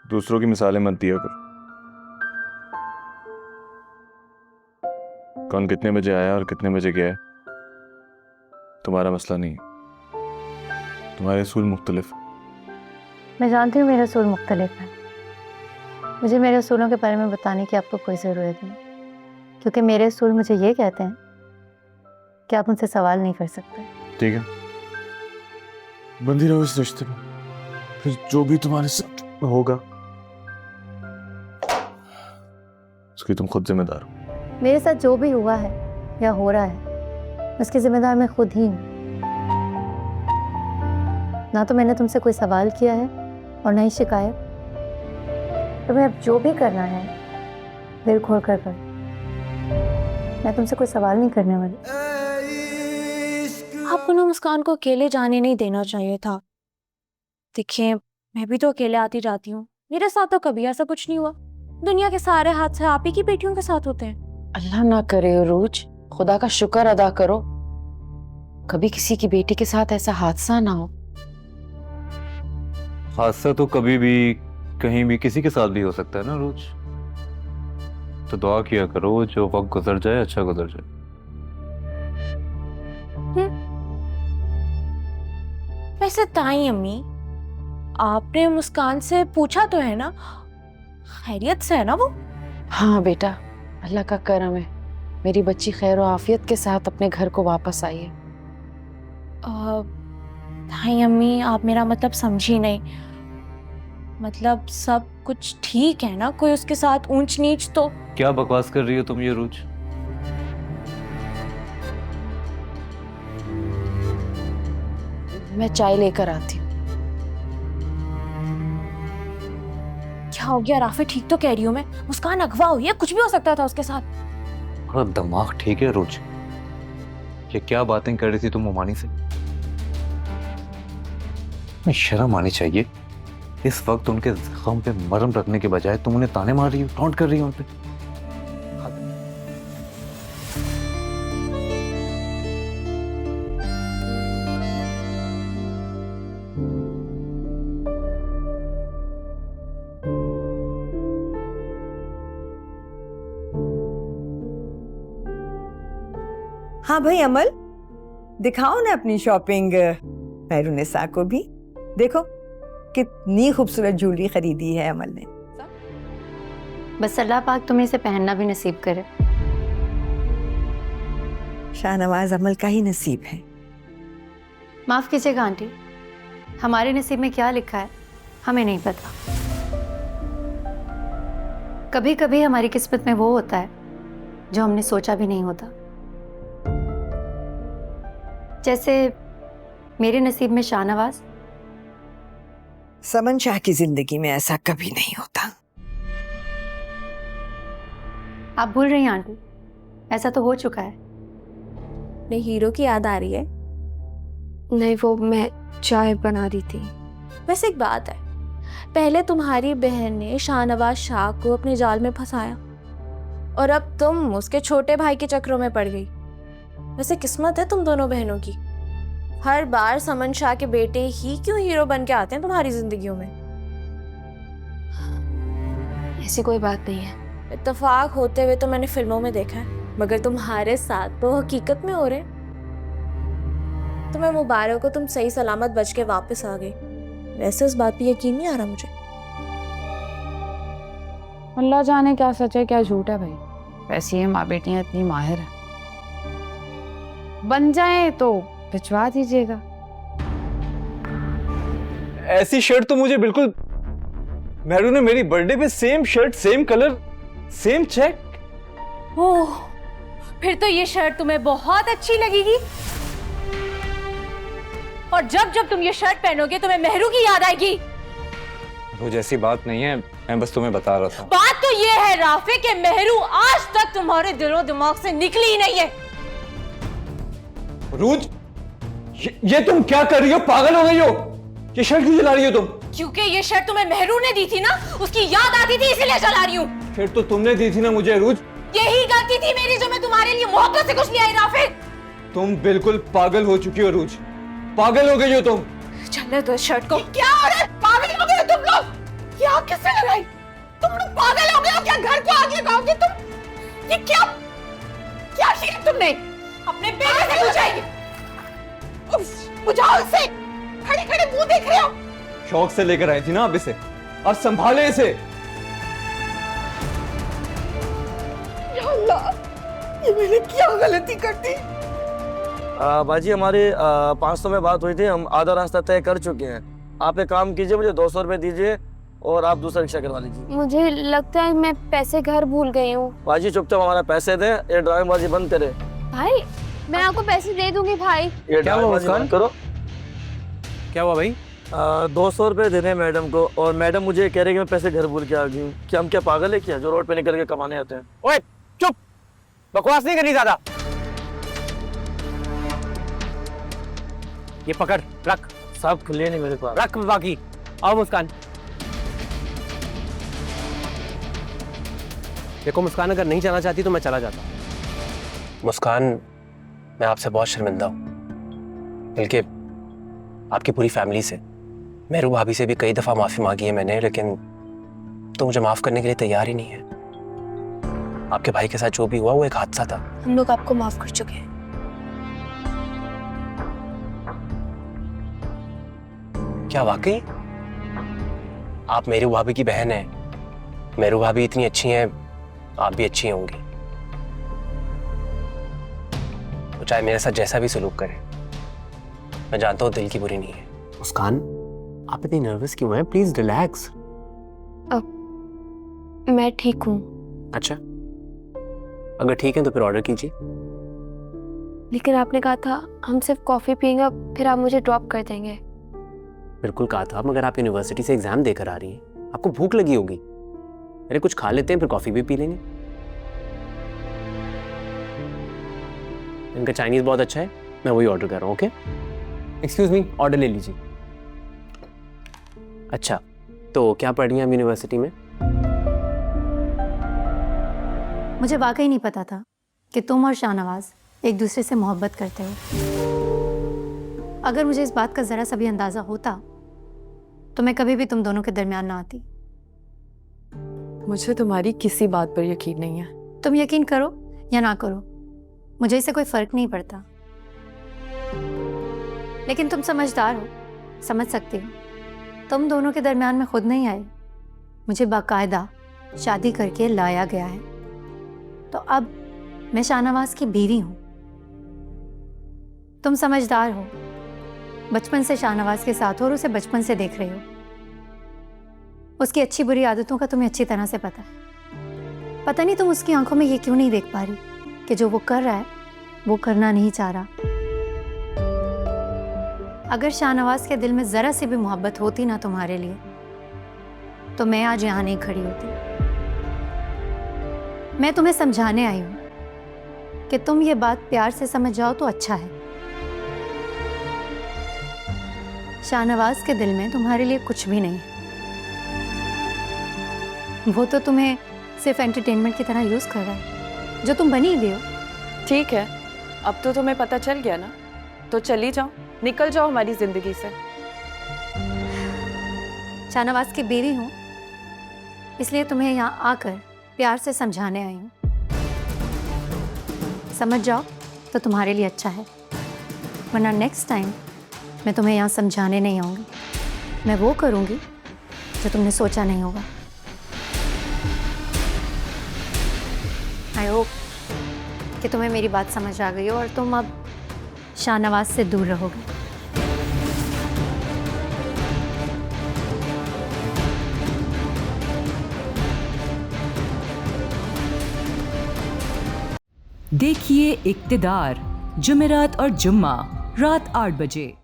दूसरों की मिसालें मत दिया कर। कौन कितने बजे आया और कितने बजे गया है तुम्हारा मसला नहीं है। तुम्हारे असूल मुख्तलिफ हैं। मैं जानती हूँ मेरे असूल मुख्तलिफ हैं। मुझे मेरे असूलों के बारे में बताने की आपको कोई ज़रूरत नहीं, क्योंकि मेरे असूल मुझे ये कहते हैं कि आप मुझसे सवाल नहीं कर सकते। ठीक है, बंदी रहो इस रिश्ते में, फिर जो भी तुम्हारे साथ होगा उसकी तुम खुद जिम्मेदार हो। मेरे साथ जो भी हुआ है या हो रहा है उसकी जिम्मेदार मैं खुद ही हूँ। ना तो मैंने तुमसे कोई सवाल किया है और ना ही शिकायत। तुम्हें अब जो भी करना है दिल खोल कर करो। मैं तुमसे कोई सवाल नहीं करने वाली। आपको ना मुस्कान को अकेले जाने नहीं देना चाहिए था। देखिए, मैं भी तो अकेले आती जाती हूँ, मेरे साथ तो कभी ऐसा कुछ नहीं हुआ। दुनिया के सारे हादसे आप ही की बेटियों के साथ होते हैं। अल्लाह ना करे अरूज, खुदा का शुक्र अदा करो कभी किसी की बेटी के साथ ऐसा हादसा ना हो। हादसा तो कभी भी कहीं भी किसी के साथ भी हो सकता है ना रोज। तो दुआ किया करो जो वक्त गुजर जाए अच्छा गुजर जाए। वैसे ताई अम्मी, आपने मुस्कान से पूछा तो है ना, खैरियत से है ना वो? हाँ बेटा, अल्लाह का करम है, मेरी बच्ची खैर आफियत के साथ अपने घर को वापस आई है। ताई अम्मी, आप मेरा मतलब समझी नहीं। मतलब सब कुछ ठीक है ना? कोई उसके साथ ऊंच नीच तो? क्या बकवास कर रही हो तुम ये रोज? मैं चाय लेकर आती हूँ। क्या हो गया राफे? ठीक तो कह रही हूँ मैं। मुस्कान अगवा हुई है, कुछ भी हो सकता था उसके साथ। थोड़ा दिमाग ठीक है रोज? ये क्या बातें कर रही थी तुम मोमानी से? मैं शर्म आनी चाहिए। इस वक्त उनके जख्म पे मरहम रखने के बजाय तुम उन्हें ताने मार रही हो, टॉन्ट कर रही हो उन पे। हाँ भाई अमल, दिखाओ ना अपनी शॉपिंग मेहरुनिसा को भी। देखो कितनी खूबसूरत ज्वेलरी खरीदी है अमल ने। बस अल्लाह पाक तुम्हें इसे पहनना भी नसीब करे। शाहनवाज अमल का ही नसीब है। माफ कीजिएगा आंटी, हमारे नसीब में क्या लिखा है हमें नहीं पता। कभी कभी हमारी किस्मत में वो होता है जो हमने सोचा भी नहीं होता। जैसे मेरे नसीब में शाहनवाज। समन शाह की जिंदगी में ऐसा कभी नहीं होता। आप भूल रही हैं आंटी, ऐसा तो हो चुका है। नहीं, हीरो की याद आ रही है? नहीं, वो मैं चाय बना रही थी। वैसे एक बात है, पहले तुम्हारी बहन ने शाहनवाज शाह को अपने जाल में फंसाया और अब तुम उसके छोटे भाई के चक्रों में पड़ गई। वैसे किस्मत है तुम दोनों बहनों की। हर बार समन शाह के बेटे ही क्यों हीरो बन के आते हैं तुम्हारी जिंदगियों में? ऐसी कोई बात नहीं है। इत्तेफाक होते हुए तो मैंने फिल्मों में देखा है, मगर तुम्हारे साथ तो हकीकत में हो रहे। तुम्हें मुबारक हो, तुम सही सलामत बच के वापस आ गई। वैसे इस बात पे यकीन नहीं आ रहा मुझे। अल्लाह जाने क्या सच है क्या झूठ है भाई। वैसे ये माँ बेटियां इतनी माहिर है। बन जाए तो भिजवा दीजिएगा। ऐसी शर्ट तो मुझे बिल्कुल, मेहरू ने मेरी बर्थडे पे same shirt, same colour, same check. ओह, फिर तो ये शर्ट तुम्हें बहुत अच्छी लगेगी। और जब जब तुम ये शर्ट पहनोगे तुम्हें मेहरू की याद आएगी। वो जैसी बात नहीं है, मैं बस तुम्हें बता रहा था। बात तो ये है राफे कि मेहरू आज तक तुम्हारे दिलो दिमाग से निकली ही नहीं है। रूज, ये तुम क्या कर रही हो? पागल हो गई हो? ये शर्ट क्यों जला रही हो तुम? क्योंकि ये शर्ट तुम्हें मेहरू ने दी थी ना, उसकी याद आती थी इसलिए जला रही हूँ। फिर तो तुमने दी थी ना मुझे रूज। यही गलती थी मेरी जो मैं तुम्हारे लिए मोहब्बत से कुछ नहीं आई राफे। तुम बिल्कुल पागल हो चुकी हो रूज, पागल हो गई हो तुम। चलने दो इस शर्ट को। क्या हो रहा है? पागल हो गए तुम लोग? क्या किससे लड़ाई? तुम लोग पागल हो गए हो क्या? घर को आग लगाओगे तुम? ये क्या क्या किया तुमने? अपने बेटे से बुझाइए। बुझाओ इसे। खड़े खड़े मुंह देख रहे हो? शौक से लेकर आई थी ना आप इसे, और संभाले इसे। या अल्लाह, ये मैंने क्या गलती कर दी? बाजी हमारी 500 में बात हुई थी, हम आधा रास्ता तय कर चुके हैं। आप एक काम कीजिए, मुझे 200 रुपए दीजिए और आप दूसरा रिक्शा करवा लीजिए। मुझे लगता है मैं पैसे घर भूल गई हूँ। बाजी चुपचाप हमारा पैसे दे, ये ड्रामेबाजी बंद करे। भाई मैं आपको पैसे दे दूंगी भाई। ये क्या हुआ ड्रामेबाजी मुस्कान? बंद करो। क्या हुआ भाई? 200 रुपए देने मैडम को, और मैडम मुझे कह रही कि मैं पैसे घर भूल के आ गई हूँ। क्या हम क्या पागल है क्या, जो रोड पे निकल के कमाने आते हैं? ओए चुप, बकवास नहीं करनी ज्यादा। ये पकड़, रख। साहब खुले नहीं मेरे पास। रख बाकी। आओ मुस्कान। देखो मुस्कान, अगर नहीं जाना चाहती तो मैं चला जाता। मुस्कान, मैं आपसे बहुत शर्मिंदा हूँ, बल्कि आपकी पूरी फैमिली से। मेहरू भाभी से भी कई दफ़ा माफ़ी मांगी है मैंने, लेकिन तो मुझे माफ़ करने के लिए तैयार ही नहीं है। आपके भाई के साथ जो भी हुआ वो एक हादसा था। हम लोग आपको माफ कर चुके हैं। क्या वाकई? आप मेरू भाभी की बहन हैं। मेरू भाभी इतनी अच्छी हैं, आप भी अच्छी होंगी। तो चाहे मेरे साथ जैसा भी सलूक करें, मैं जानता हूँ दिल की बुरी नहीं है। मुस्कान, आप इतनी नर्वस क्यों हैं? Please relax. मैं ठीक हूँ। अच्छा, अगर ठीक है तो फिर ऑर्डर कीजिए। लेकिन आपने कहा था हम सिर्फ कॉफी पियेंगे, फिर आप मुझे ड्रॉप कर देंगे। बिल्कुल कहा था, मगर आप यूनिवर्सिटी से एग्जाम देकर आ रही हैं, आपको भूख लगी होगी। अरे कुछ खा लेते हैं, फिर कॉफी भी पी लेंगे। इनका चाइनीज बहुत अच्छा है, मैं वही ऑर्डर कर रहा हूँ। ओके, एक्सक्यूज मी, ऑर्डर ले लीजिए। अच्छा, तो क्या पढ़ रही हैं आप यूनिवर्सिटी में? मुझे वाकई नहीं पता था कि तुम और शाहनवाज एक दूसरे से मोहब्बत करते हो। अगर मुझे इस बात का ज़रा सा भी अंदाज़ा होता तो मैं कभी भी तुम दोनों के दरमियान ना आती। मुझे तुम्हारी किसी बात पर यकीन नहीं है। तुम यकीन करो या ना करो, मुझे इससे कोई फ़र्क नहीं पड़ता। लेकिन तुम समझदार हो, समझ सकती हो। तुम दोनों के दरमियान में खुद नहीं आए, मुझे बाकायदा शादी करके लाया गया है। तो अब मैं शाहनवाज की बीवी हूँ। तुम समझदार हो, बचपन से शाहनवाज के साथ हो और उसे बचपन से देख रहे हो। उसकी अच्छी बुरी आदतों का तुम्हें अच्छी तरह से पता है। पता नहीं तुम उसकी आंखों में ये क्यों नहीं देख पा रही कि जो वो कर रहा है वो करना नहीं चाह रहा। अगर शाहनवाज के दिल में ज़रा सी भी मोहब्बत होती ना तुम्हारे लिए, तो मैं आज यहाँ नहीं खड़ी होती। मैं तुम्हें समझाने आई हूँ कि तुम ये बात प्यार से समझ जाओ तो अच्छा है। शाहनवाज के दिल में तुम्हारे लिए कुछ भी नहीं है। वो तो तुम्हें सिर्फ एंटरटेनमेंट की तरह यूज़ कर रहा है, जो तुम बनी हुई हो। ठीक है, अब तो तुम्हें पता चल गया ना, तो चली जाओ, निकल जाओ हमारी जिंदगी से। शाहनवाज की बीवी हूँ, इसलिए तुम्हें यहाँ आकर प्यार से समझाने आई हूँ। समझ जाओ तो तुम्हारे लिए अच्छा है, वरना नेक्स्ट टाइम मैं तुम्हें यहाँ समझाने नहीं आऊँगी। मैं वो करूँगी जो तुमने सोचा नहीं होगा। आई होप कि तुम्हें मेरी बात समझ आ गई हो और तुम अब शाहनवाज से दूर रहोगे। देखिए इक्तिदार, जुमेरात और जुम्मा रात 8 बजे।